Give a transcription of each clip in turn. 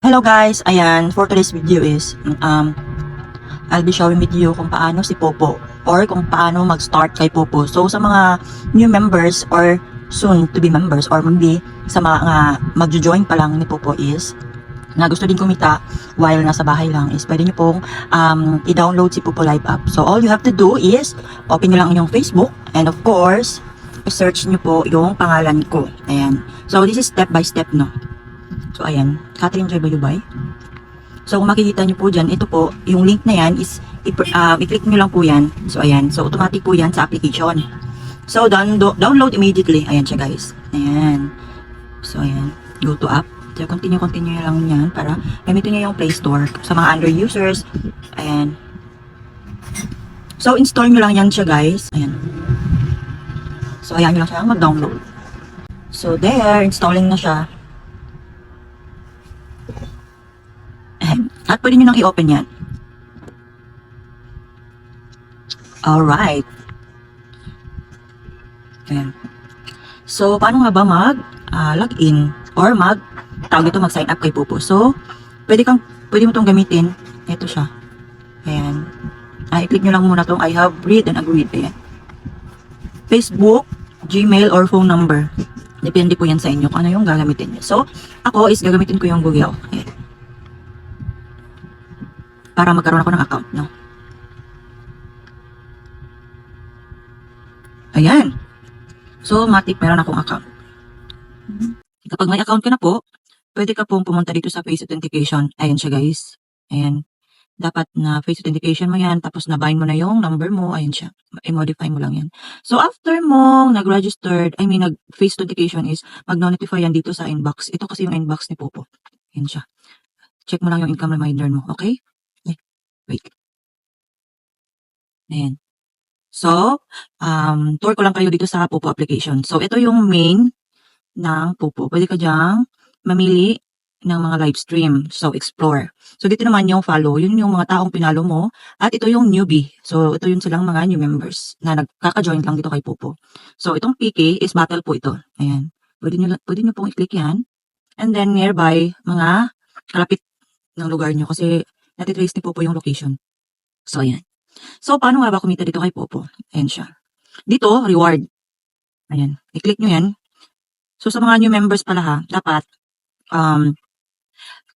Hello guys, ayan, for today's video is, I'll be showing with you kung paano si Popo or kung paano mag-start kay Popo. So sa mga new members or soon to be members or maybe sa mga magjo-join pa lang ni Popo is na gusto din kumita while nasa bahay lang is pwede nyo pong i-download si Popo Live app. So all you have to do is open nyo lang yung Facebook and of course, search nyo po yung pangalan ko. Ayan. So this is step by step, no? So, ayan. Catherine Joy Bayubay. So, kung makikita nyo po dyan, ito po, yung link na yan is, i-click nyo lang po yan. So, ayan. So, automatic po yan sa application. So, download immediately. Ayan siya, guys. Ayan. So, ayan. Go to app. So, continue lang yan para gamitin nyo yung Play Store. Sa mga Android users. Ayan. So, install nyo lang yan siya, guys. Ayan. So, ayan nyo lang siya mag-download. So, there. Installing na siya. At pwede nyo nang i-open yan. Alright. Ayan. So, paano nga ba mag-login or tawag ito mag-sign up kay Popo? So, pwede mo itong gamitin. Ito siya. Ayan. I-click nyo lang muna itong I have read and agreed. Ayan. Facebook, Gmail, or phone number. Depende po yan sa inyo kung ano yung gagamitin nyo. So, ako is gagamitin ko yung Google. Ayan. Para magkaroon ako ng account, no? Ayan. So, matik, meron akong account. Kapag may account ka na po, pwede ka pong pumunta dito sa face authentication. Ayan siya, guys. Ayan. Dapat na face authentication mo yan, tapos nabind mo na yung number mo. Ayan siya. I-modify mo lang yan. So, after mo nag-registered, nag-face authentication is, mag-notify yan dito sa inbox. Ito kasi yung inbox ni Popo. Ayan siya. Check mo lang yung income reminder mo, okay? Wait. Ayan. So, tour ko lang kayo dito sa Popo application. So, ito yung main ng Popo. Pwede ka dyang mamili ng mga live stream. So, explore. So, dito naman yung follow. Yun yung mga taong pinalo mo. At ito yung newbie. So, ito yun silang mga new members na nagkaka-join lang dito kay Popo. So, itong PK is battle po ito. Ayan. Pwede nyo pong i-click yan. And then, nearby, mga kalapit ng lugar nyo. Kasi, natitrace ni Popo yung location. So, ayan. So, paano nga ba kumita dito kay Popo? Ayan siya. Dito, reward. Ayan. I-click nyo yan. So, sa mga new members pala ha, dapat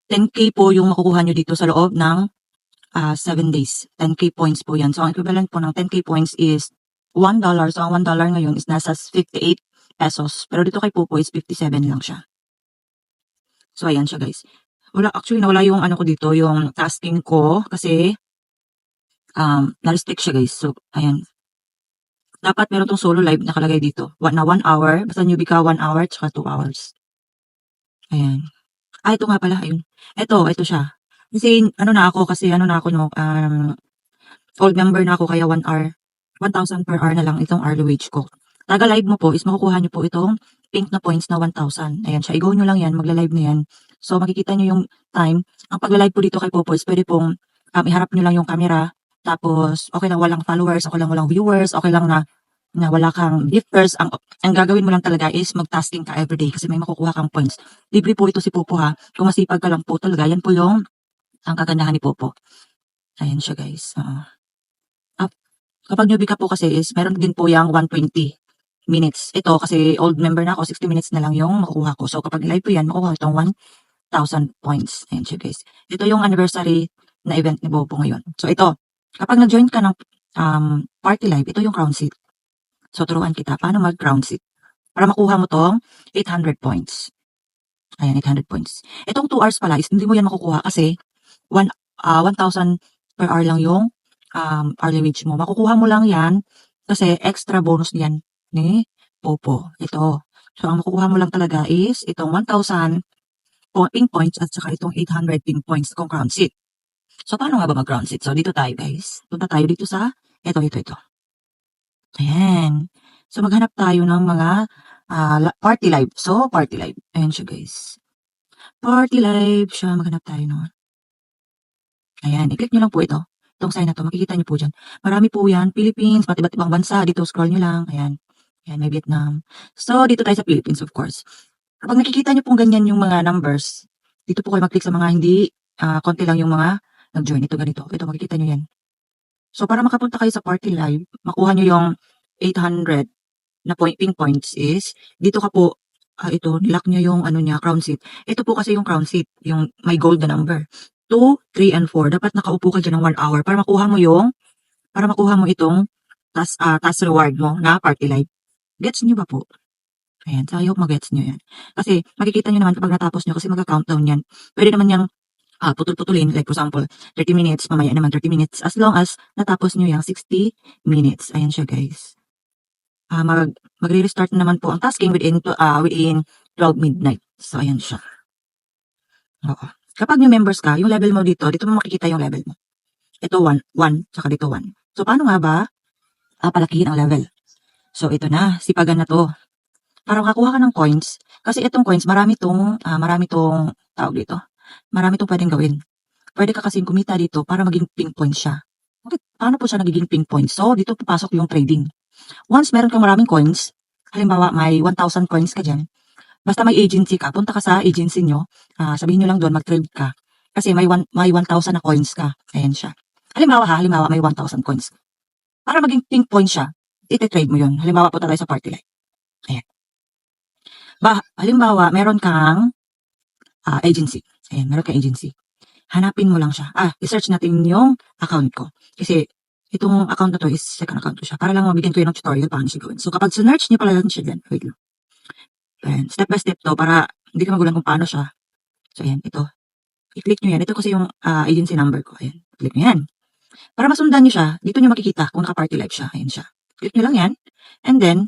10K po yung makukuha nyo dito sa loob ng 7 days. 10K points po yan. So, ang equivalent po ng 10K points is $1. So, ang $1 ngayon is nasa 58 pesos. Pero dito kay Popo is 57 lang siya. So, ayan siya, guys. Nawala yung ano ko dito, yung tasking ko kasi na-restrict siya, guys. So, ayan. Dapat meron tong solo live nakalagay dito. Na 1 hour. Basta newbie ka, 1 hour, tsaka 2 hours. Ayan. Ito nga pala. Ayun. Ito siya. Kasi, ano na ako, no, old member na ako, kaya 1 hour. 1,000 per hour na lang itong hourly wage ko. Taga live mo po is makukuha nyo po itong pink na points na 1,000. Ayan siya. I-go nyo lang yan. Magla-live na yan. So, makikita nyo yung time. Ang pagla-live po dito kay Popo is pwede pong iharap nyo lang yung camera. Tapos, okay lang walang followers, okay lang walang viewers, okay lang na wala kang gifters. Ang gagawin mo lang talaga is mag-tasking ka everyday kasi may makukuha kang points. Libre po ito si Popo ha. Kung masipag ka lang po talaga, yan po yung ang kagandahan ni Popo. Ayan siya, guys. Kapag newbie ka po kasi is meron din po yung 120 minutes. Ito kasi old member na ako, 60 minutes na lang yung makukuha ko. So kapag live po yan, makukuha itong 1,000 points. Ayan siya, guys. Ito yung anniversary na event ni Popo ngayon. So ito, kapag nag-join ka ng party live, ito yung crown seat. So, turuan kita paano mag-crown seat. Para makuha mo tong 800 points. Ayan, 800 points. Itong 2 hours pala is hindi mo yan makukuha kasi 1,000 per hour lang yung hourly wage mo. Makukuha mo lang yan kasi extra bonus yan ni Popo. Ito. So, ang makukuha mo lang talaga is itong 1,000 pink points at saka itong 800 pink points kung crown seat. So, paano nga ba mag-ground seat? So, dito tayo, guys. Punta tayo dito sa, ito. Ayan. So, maghanap tayo ng mga party live. So, party live. Ayan siya, guys. Party live siya. Maghanap tayo nun. Ayan. I-click nyo lang po ito. Itong sign na to. Makikita nyo po dyan. Marami po yan. Philippines, pati iba't ibang bansa. Dito, scroll nyo lang. Ayan. Ayan, may Vietnam. So, dito tayo sa Philippines, of course. Kapag nakikita nyo pong ganyan yung mga numbers, Dito po kayo mag-click sa mga hindi, konti lang yung mga nag-join. Ito ganito. Ito makikita nyo yan. So para makapunta kayo sa party live, makuha nyo yung 800 na pink points is, dito ka po, ito, nilock nyo yung ano niya, crown seat. Ito po kasi yung crown seat, yung may gold na number. 2, 3, and 4. Dapat nakaupo ka dyan ng 1 hour para makuha mo itong task reward mo na party live. Gets nyo ba po? Ayan, so I hope mag-gets nyo yan. Kasi makikita nyo naman kapag natapos nyo kasi mag-countdown yan. Pwede naman yung putol-putulin, like for example, 30 minutes, mamaya naman 30 minutes, as long as natapos nyo yung 60 minutes. Ayan siya guys. Magre-restart na naman po ang tasking within 12 midnight. So ayan siya. Oo. Kapag new members ka, yung level mo dito mo makikita yung level mo. Ito 1, tsaka dito 1. So paano nga ba palakihin ang level? So ito na, sipagan na to. Para makakuha ka ng coins, kasi itong coins, marami tong tawag dito. Marami tong pwedeng gawin. Pwede ka kasing kumita dito para maging pink points siya. Okay, paano po siya nagiging pink points? So, dito papasok yung trading. Once meron kang maraming coins, halimbawa may 1,000 coins ka dyan, basta may agency ka, punta ka sa agency nyo, sabihin nyo lang doon, mag-trade ka. Kasi may 1,000 na coins ka. Ayan siya. Halimbawa may 1,000 coins. Para maging pink points siya, iti-trade mo yun. Halimbawa, punta tayo sa party live. Ayan. Halimbawa, meron kang agency. Ayan, meron kang agency. Hanapin mo lang siya. I-search natin yung account ko. Kasi, itong account na to is second account ko siya. Para lang mabigyan ko yun ng tutorial paano siya gawin. So, kapag sinerch nyo pala lang siya dyan, wait lang. Ayan, step by step to para hindi ka magulan kung paano siya. So, ayan, ito. I-click nyo yan. Ito kasi yung agency number ko. Ayan, click nyo yan. Para masundan nyo siya, dito nyo makikita kung naka-party live siya. Ayan siya. Click nyo lang yan. And then,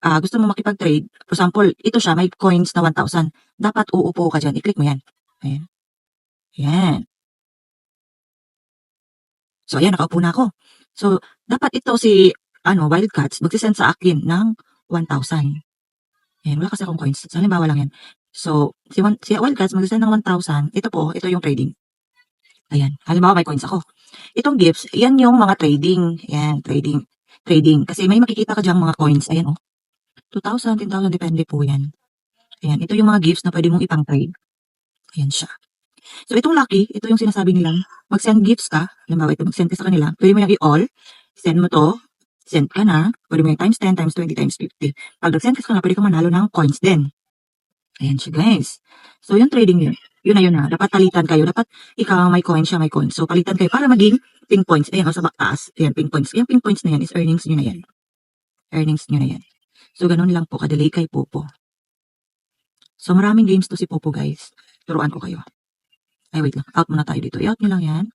gusto mo makipag-trade. For example, ito siya, may coins na 1,000. Dapat uupo ka dyan. I-click mo yan. Ayan. Ayan. So, ayan, nakaupo na ako. So, dapat ito si, Wildcats, magsisend sa akin ng 1,000. Ayan, wala kasi akong coins. So, halimbawa lang yan. So, si Wildcats magsisend ng 1,000. Ito yung trading. Ayan, halimbawa may coins ako. Itong gifts, yan yung mga trading. Ayan, trading. Kasi may makikita ka dyang mga coins. Ayan, 2,000, 10,000, depende po yan. Ayan, ito yung mga gifts na pwede mong ipang-trade. Ayan siya. So, itong lucky, ito yung sinasabi nilang mag-send gifts ka. Halimbawa, ito mag-send ka sa kanila. Pwede mo yung i-all. Send mo to. Send ka na. Pwede mo yung times 10, times 20, times 50. Pag nag-send ka na, pwede ka manalo ng coins din. Ayan siya, guys. So, yung trading yun. Yun na. Dapat palitan kayo. Dapat ikaw may coin, siya may coin. So, palitan kayo para maging pink points. Ayan, sa taas. Ayan, pink points. Yung pink points na yan is earnings nyo na yan. Earnings nyo na yan. So, ganun lang po. Kadali kay Popo. So, maraming games to si Popo, guys. Turuan ko kayo. Ay, wait lang. Out muna tayo dito. I-out nyo lang yan.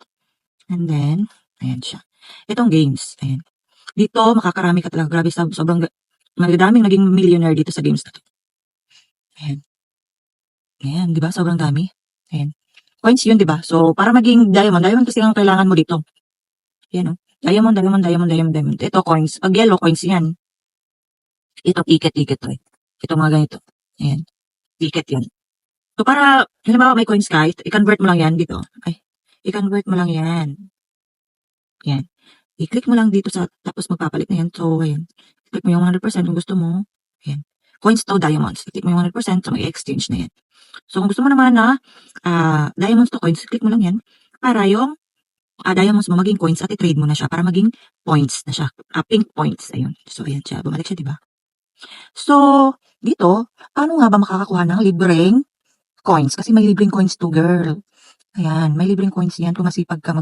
And then, ayan siya. Itong games. Ayan. Dito, makakarami ka talaga. Grabe, sobrang madaming naging millionaire dito sa games na to. Ayan. Ayan, di ba? Sobrang dami. Ayan. Coins yun, di ba? So, para maging diamond kasi ang kailangan mo dito. Ayan, Diamond. Ito, coins. Pag yellow, coins yan. Ito, ticket to. Ito mga ganito. Ayan. Ticket yan. So, para, halimbawa may coins ka, i-convert mo lang yan dito. I-convert mo lang yan. Yan. I-click mo lang dito tapos magpapalit na yan. So, ayan. I-click mo yung 100% kung gusto mo. Ayan. Coins to diamonds. I-click mo yung 100%, so mag-exchange na yan. So, kung gusto mo naman na diamonds to coins, click mo lang yan. Para yung diamonds mo maging coins at i-trade mo na siya para maging points na siya. Pink points. Ayun. So, ayan siya. Bumalik siya, diba? So, dito, paano nga ba makakakuha ng libreng coins? Kasi may libreng coins to, girl. Ayan, may libreng coins yan kung masipag ka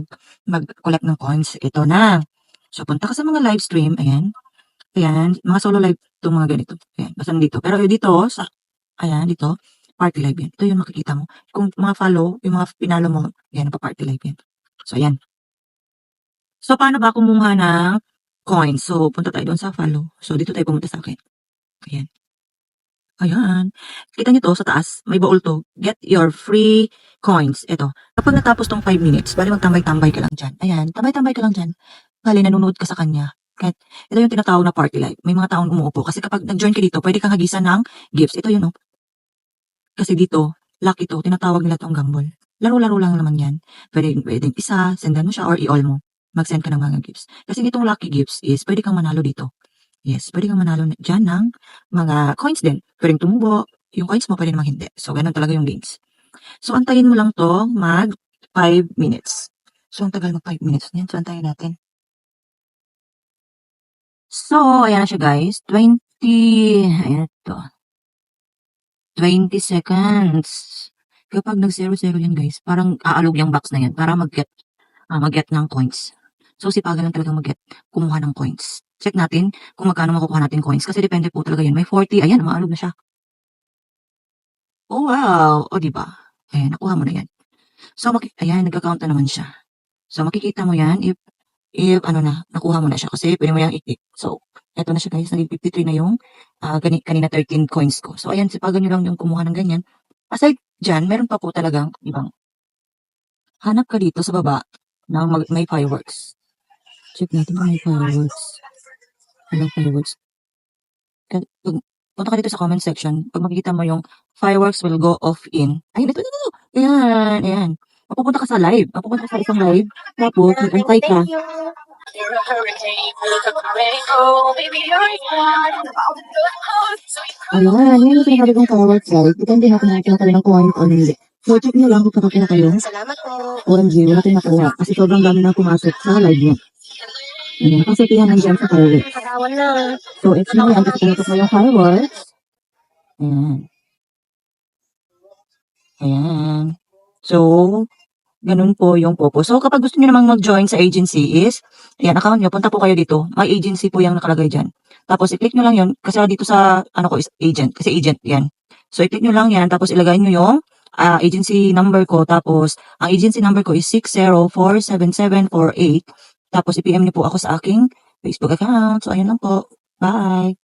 mag-collect ng coins. Ito na. So, punta ka sa mga live stream. Ayan. Ayan, mga solo live itong mga ganito. Ayan, basta dito. Pero dito, dito, party live yan. Ito yung makikita mo. Kung mga follow, yung mga pinalo mo, yan, pa-party live yan. So, ayan. So, paano ba kumuha ng coins? So, punta tayo doon sa follow. So, dito tayo pumunta sa akin. Ayan. Ayan. Kita nyo to sa taas. May baul to. Get your free coins. Ito. Kapag natapos tong 5 minutes, bali magtambay-tambay ka lang dyan. Ayan. Tambay-tambay ka lang dyan. Bali, nanonood ka sa kanya. Kahit, ito yung tinatawag na party live. May mga taong umuupo. Kasi kapag nag-join ka dito, pwede kang hagisan ng gifts. Ito yun, Kasi dito, lucky to. Tinatawag nila tong gamble. Laro-laro lang naman yan. Pwede isa, sendan mo siya, or i-all mo. Mag-send ka ng mga gifts. Kasi itong lucky gifts is, pwede kang manalo dito. Yes, pwede kang manalo dyan ng mga coins din. Pwedeng tumubo. Yung coins mo, pwede namang hindi. So, ganun talaga yung games. So, antayin mo lang to mag 5 minutes. So, ang tagal mag 5 minutes na yan. So, antayin natin. So, ayan na siya guys. 20, ayan to. 20 seconds. Kapag nag-0-0 yan guys, parang aalog yung box na yan para mag-get ng coins. So, sipagan lang talaga mag-get, kumuha ng coins. Check natin kung magkano makukuha natin coins kasi depende po talaga yan. May 40, ayan, maalog na siya. Oh, wow! O, diba? Ayan, nakuha mo na yan. So, ayan, nagka-count na naman siya. So, makikita mo yan if ano na, nakuha mo na siya kasi pwede mo yung i-click. So, eto na siya guys, naging 53 na yung kanina 13 coins ko. So, ayan, sipagan nyo lang yung kumuha ng ganyan. Aside dyan, meron pa po talagang ibang. Hanap ka dito sa baba na may fireworks. Check natin kung may fireworks. Walang fireworks. Punta ka dito sa comment section. Pag makikita mo yung fireworks will go off in. Ayun, ito. Ayan, ayan. Mapupunta ka sa live. Mapupunta ka sa isang live. Tapos, mag-antay ka. Ayan, yan yung sinasabi kong fireworks guys. Depende natin nakikita kayo ng coin o hindi. So, check nyo lang kung kakakita kayo. Salamat po. OMG, wala tayong nakuha. Kasi sobrang dami na pumasok sa live niya. Ayan, kasi tiyan nandiyan sa fireworks. Pag-awan na. So, it's now yan kasi pumutok na yung fireworks. Ayan. Ayan. So, ganun po yung purpose. So, kapag gusto nyo namang mag-join sa agency is, ayan, account nyo, punta po kayo dito. May agency po yung nakalagay dyan. Tapos, i-click nyo lang yun, kasi dito sa, ano ko is agent, kasi agent, yan. So, i-click nyo lang yan, tapos ilagay nyo yung agency number ko, tapos, ang agency number ko is 6047748. Tapos, i-PM nyo po ako sa aking Facebook account. So, ayun lang po. Bye!